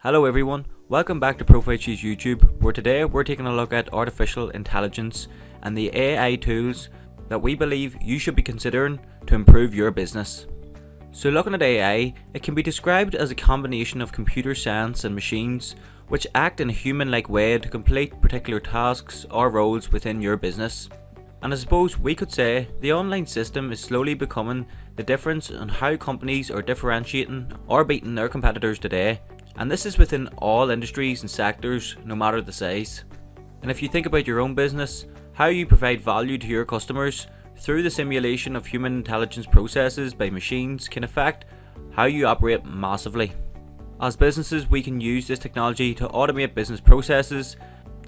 Hello everyone, welcome back to ProfileTree's YouTube, where today we're taking a look at artificial intelligence and the AI tools that we believe you should be considering to improve your business. So looking at AI, it can be described as a combination of computer science and machines which act in a human-like way to complete particular tasks or roles within your business. And I suppose we could say the online system is slowly becoming the difference on how companies are differentiating or beating their competitors today. And this is within all industries and sectors, no matter the size. And if you think about your own business, how you provide value to your customers through the simulation of human intelligence processes by machines can affect how you operate massively. As businesses, we can use this technology to automate business processes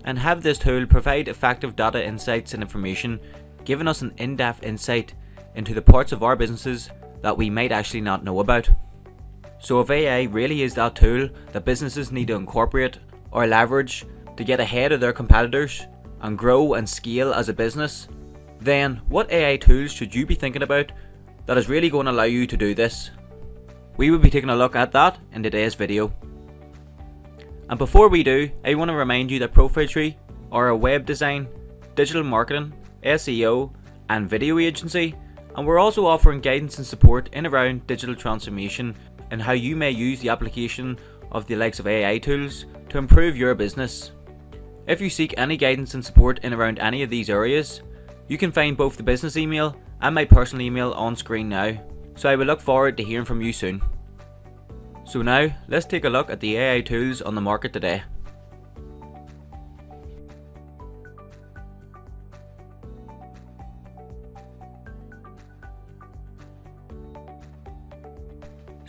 and have this tool provide effective data insights and information, giving us an in-depth insight into the parts of our businesses that we might actually not know about. So if AI really is that tool that businesses need to incorporate or leverage to get ahead of their competitors and grow and scale as a business, then what AI tools should you be thinking about that is really going to allow you to do this? We will be taking a look at that in today's video. And before we do, I want to remind you that ProfileTree are a web design, digital marketing, SEO and video agency, and we're also offering guidance and support in around digital transformation and how you may use the application of the likes of AI tools to improve your business. If you seek any guidance and support in around any of these areas, you can find both the business email and my personal email on screen now, so I will look forward to hearing from you soon. So now, let's take a look at the AI tools on the market today.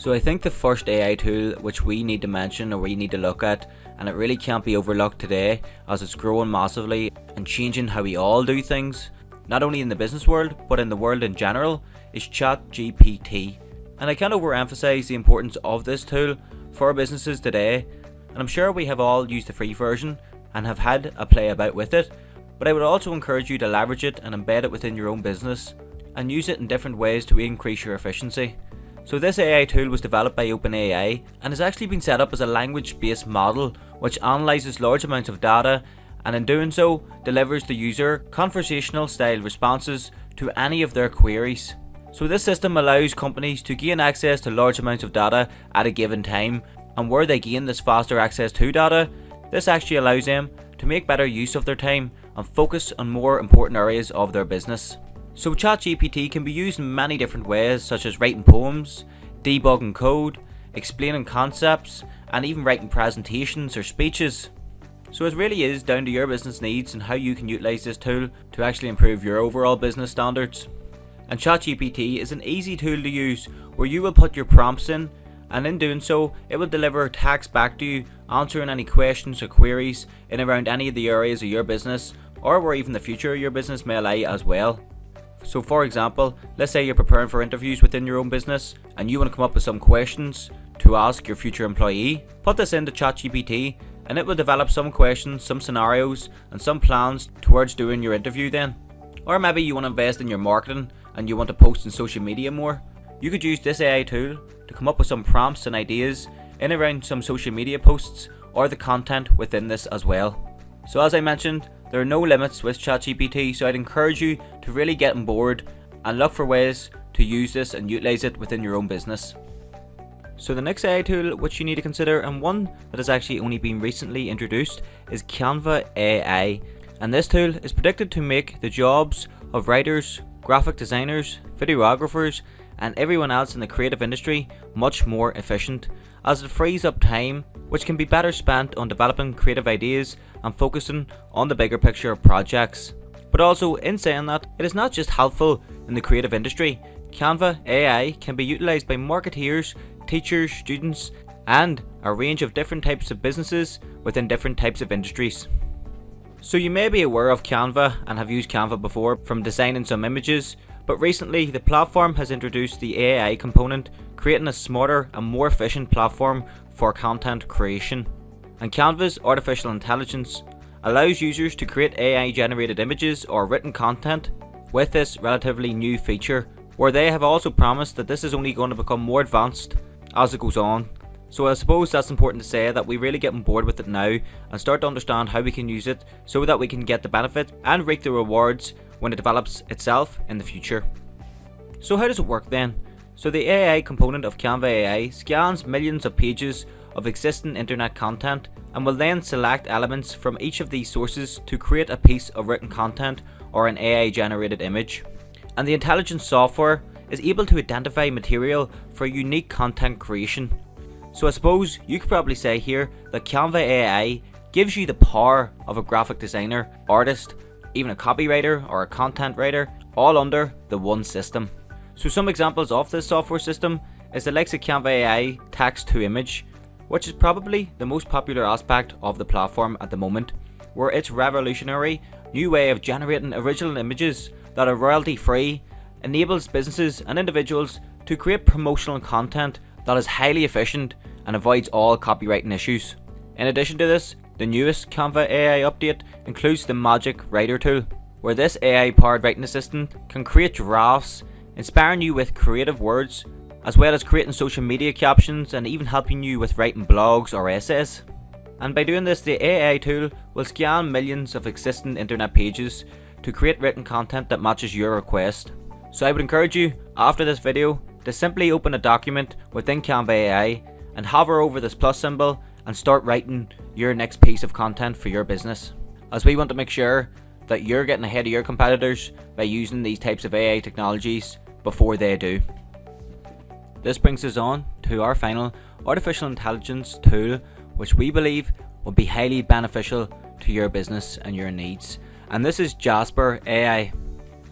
So I think the first AI tool which we need to mention or we need to look at, and it really can't be overlooked today as it's growing massively and changing how we all do things, not only in the business world but in the world in general, is ChatGPT. And I can't overemphasize the importance of this tool for our businesses today, and I'm sure we have all used the free version and have had a play about with it, but I would also encourage you to leverage it and embed it within your own business and use it in different ways to increase your efficiency. So this AI tool was developed by OpenAI and has actually been set up as a language-based model which analyses large amounts of data, and in doing so delivers the user conversational style responses to any of their queries. So this system allows companies to gain access to large amounts of data at a given time, and where they gain this faster access to data, this actually allows them to make better use of their time and focus on more important areas of their business. So ChatGPT can be used in many different ways, such as writing poems, debugging code, explaining concepts, and even writing presentations or speeches. So it really is down to your business needs and how you can utilize this tool to actually improve your overall business standards. And ChatGPT is an easy tool to use where you will put your prompts in, and in doing so it will deliver text back to you answering any questions or queries in around any of the areas of your business or where even the future of your business may lie as well. So for example, let's say you're preparing for interviews within your own business and you want to come up with some questions to ask your future employee. Put this into ChatGPT and it will develop some questions, some scenarios and some plans towards doing your interview then. Or maybe you want to invest in your marketing and you want to post on social media more. You could use this AI tool to come up with some prompts and ideas in around some social media posts or the content within this as well. So as I mentioned, there are no limits with ChatGPT, so I'd encourage you to really get on board and look for ways to use this and utilize it within your own business. So the next AI tool which you need to consider, and one that has actually only been recently introduced, is Canva AI. And this tool is predicted to make the jobs of writers, graphic designers, videographers and everyone else in the creative industry much more efficient, as it frees up time which can be better spent on developing creative ideas and focusing on the bigger picture of projects. But also, in saying that, it is not just helpful in the creative industry. Canva AI can be utilised by marketeers, teachers, students and a range of different types of businesses within different types of industries. So you may be aware of Canva and have used Canva before from designing some images, but recently the platform has introduced the AI component, creating a smarter and more efficient platform for content creation. And Canva's artificial intelligence allows users to create AI generated images or written content with this relatively new feature, where they have also promised that this is only going to become more advanced as it goes on. So I suppose that's important to say, that we really get on board with it now and start to understand how we can use it so that we can get the benefit and reap the rewards when it develops itself in the future. So how does it work then? So the AI component of Canva AI scans millions of pages of existing internet content and will then select elements from each of these sources to create a piece of written content or an AI generated image. And the intelligent software is able to identify material for unique content creation. So I suppose you could probably say here that Canva AI gives you the power of a graphic designer, artist, even a copywriter or a content writer, all under the one system. So some examples of this software system is the likes of Canva AI text to image, which is probably the most popular aspect of the platform at the moment, where its revolutionary new way of generating original images that are royalty free enables businesses and individuals to create promotional content that is highly efficient and avoids all copywriting issues. In addition to this, the newest Canva AI update includes the Magic Writer tool, where this AI powered writing assistant can create drafts, inspiring you with creative words, as well as creating social media captions and even helping you with writing blogs or essays. And by doing this, the AI tool will scan millions of existing internet pages to create written content that matches your request. So I would encourage you, after this video, to simply open a document within Canva AI and hover over this plus symbol and start writing your next piece of content for your business, as we want to make sure that you're getting ahead of your competitors by using these types of AI technologies before they do. This brings us on to our final artificial intelligence tool, which we believe will be highly beneficial to your business and your needs, and this is Jasper AI.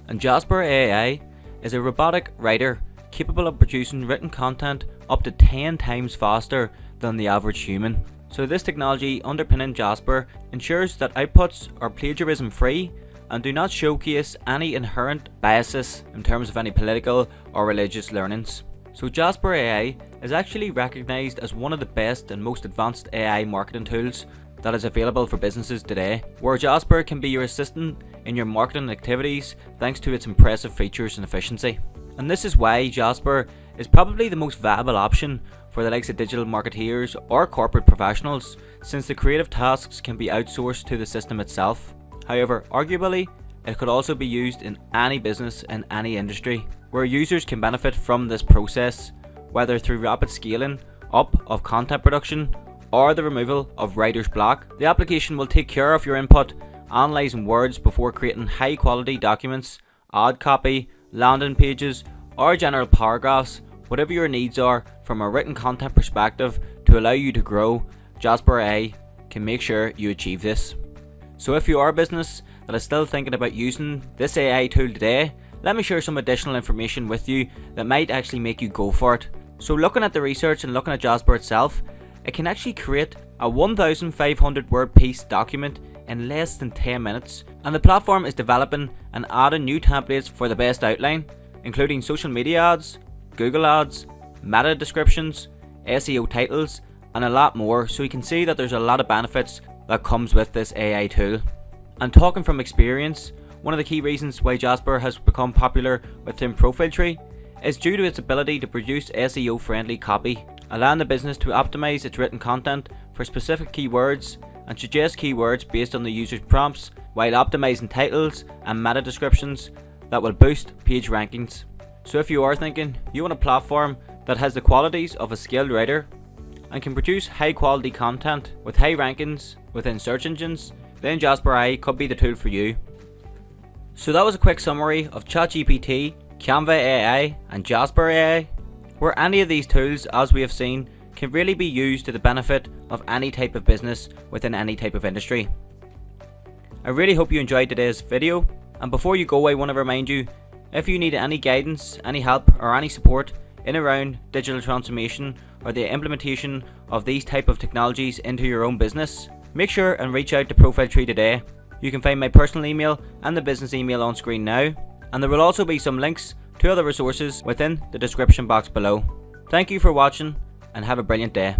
And Jasper AI is a robotic writer capable of producing written content up to 10 times faster than the average human. So this technology underpinning Jasper ensures that outputs are plagiarism free and do not showcase any inherent biases in terms of any political or religious learnings. So Jasper AI is actually recognised as one of the best and most advanced AI marketing tools that is available for businesses today, where Jasper can be your assistant in your marketing activities thanks to its impressive features and efficiency. And this is why Jasper is probably the most viable option for the likes of digital marketeers or corporate professionals, since the creative tasks can be outsourced to the system itself. However, arguably, it could also be used in any business in any industry, where users can benefit from this process, whether through rapid scaling up of content production or the removal of writer's block. The application will take care of your input, analysing words before creating high quality documents, ad copy, landing pages, or general paragraphs. Whatever your needs are from a written content perspective to allow you to grow, Jasper AI can make sure you achieve this. So if you are a business that is still thinking about using this AI tool today, let me share some additional information with you that might actually make you go for it. So looking at the research and looking at Jasper itself, it can actually create a 1,500 word piece document in less than 10 minutes, and the platform is developing and adding new templates for the best outline, including social media ads, Google ads, meta descriptions, SEO titles, and a lot more. So you can see that there's a lot of benefits that comes with this AI tool. And talking from experience, one of the key reasons why Jasper has become popular within ProfileTree is due to its ability to produce SEO friendly copy, allowing the business to optimize its written content for specific keywords and suggest keywords based on the user's prompts, while optimizing titles and meta descriptions that will boost page rankings. So if you are thinking you want a platform that has the qualities of a skilled writer and can produce high quality content with high rankings within search engines, then Jasper AI could be the tool for you. So that was a quick summary of ChatGPT, Canva AI and Jasper AI, where any of these tools, as we have seen, can really be used to the benefit of any type of business within any type of industry. I really hope you enjoyed today's video, and before you go, I want to remind you, if you need any guidance, any help or any support in around digital transformation or the implementation of these type of technologies into your own business, make sure and reach out to ProfileTree today. You can find my personal email and the business email on screen now, and there will also be some links to other resources within the description box below. Thank you for watching and have a brilliant day.